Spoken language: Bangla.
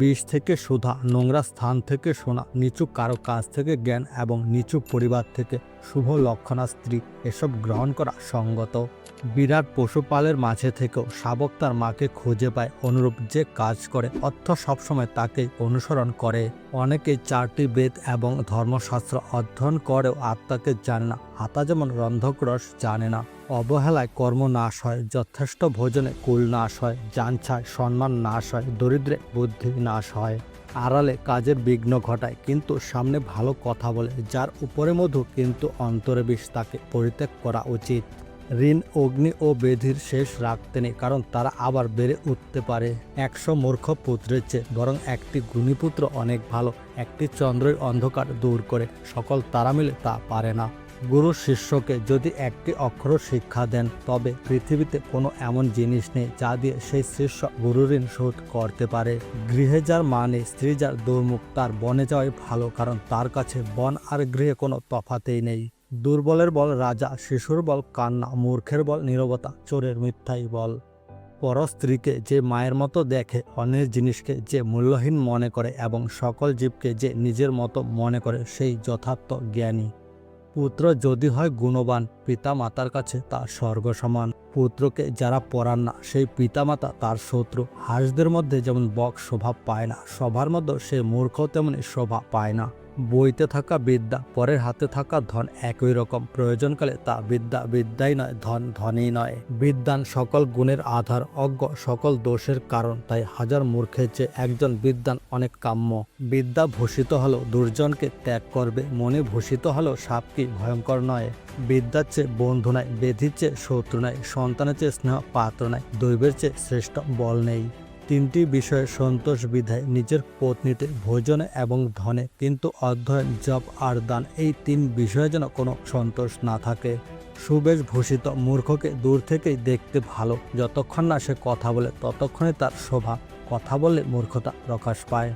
বিষ থেকে সুধা, নোংরা স্থান থেকে সোনা, নিচু কারো কাছ থেকে জ্ঞান এবং নিচু পরিবার থেকে শুভ লক্ষণা স্ত্রী, এসব গ্রহণ করা সঙ্গত। বিরাট পশুপালের মাঝে থেকেও শাবক তার মাকে খুঁজে পায়। অনুরূপ যে কাজ করে অর্থ সবসময় তাকেই অনুসরণ করে। অনেকেই 4টি বেদ এবং ধর্মশাস্ত্র অধ্যয়ন করেও আত্মাকে জানে না। হাতা যেমন রন্ধকরস জানে না। অবহেলায় কর্ম নাশ হয়, যথেষ্ট ভোজনে কুল নাশ হয়, জাঞ্ছায় সম্মান নাশ হয়, দরিদ্রে বুদ্ধি নাশ হয়। আড়ালে কাজের বিঘ্ন ঘটায় কিন্তু সামনে ভালো কথা বলে। যার উপরে মধু কিন্তু অন্তরে বিষ, তাকে পরিত্যাগ করা উচিত। ঋণ, অগ্নি ও বেধির শেষ রাখতে নেই, কারণ তারা আবার বেড়ে উঠতে পারে। 100 মূর্খ পুত্রের চেয়ে বরং একটি গুণী পুত্র অনেক ভালো। একটি চন্দ্রের অন্ধকার দূর করে সকল তারা মিলে তা পারে না। গুরু শিষ্যকে যদি একটি অক্ষর শিক্ষা দেন, তবে পৃথিবীতে কোনো এমন জিনিস নেই যা দিয়ে সেই শিষ্য গুরু ঋণ শোধ করতে পারে। গৃহে যার মা নেই, স্ত্রী যার দুর্মুখ, তার বনে যাওয়াই ভালো, কারণ তার কাছে বন আর গৃহে কোনো তফাতেই নেই। দুর্বলের বল রাজা, শিশুর বল কান্না, মূর্খের বল নীরবতা, চোরের মিথ্যাই বল। পর স্ত্রীকে যে মায়ের মতো দেখে, অন্যের জিনিসকে যে মূল্যহীন মনে করে এবং সকল জীবকে যে নিজের মতো মনে করে, সেই যথার্থ জ্ঞানী। পুত্র যদি হয় গুণবান, পিতা মাতার কাছে তার স্বর্গ সমান। পুত্রকে যারা পড়ান না, সেই পিতামাতা তার শত্রু। হাঁসদের মধ্যে যেমন বক শোভা পায় না, সবার মধ্যে সে মূর্খ তেমনি শোভা পায় না। বইতে থাকা বিদ্যা, পরের হাতে থাকা ধন একই রকম। প্রয়োজনকালে তা বিদ্যা বিদ্যাই নয়, ধন ধনই নয়। বিদ্বান সকল গুণের আধার, অজ্ঞ সকল দোষের কারণ। তাই হাজার মূর্খের চেয়ে একজন বিদ্বান অনেক কাম্য। বিদ্যা ভূষিত হলো দুর্জনকে ত্যাগ করবে, মনে ভূষিত হলো সাপ কি ভয়ঙ্কর নয়। বিদ্যার চেয়ে বন্ধু নাই, বেধির চেয়ে শত্রু নাই, সন্তানের চেয়ে স্নেহ পাত্র নাই, দৈবের চেয়ে শ্রেষ্ঠ বল নেই। 3টি বিষয়ে সন্তোষ বিধায় নিজের পত্নীতে, ভোজনে এবং ধনে, কিন্তু অধ্যয়ন, জপ আর দান, এই 3 বিষয়ে যেন কোনো সন্তোষ না থাকে। সুবেশ ভূষিত মূর্খকে দূর থেকেই দেখতে ভালো। যতক্ষণ না সে কথা বলে ততক্ষণে তার শোভা। কথা বললে মূর্খতা প্রকাশ পায়।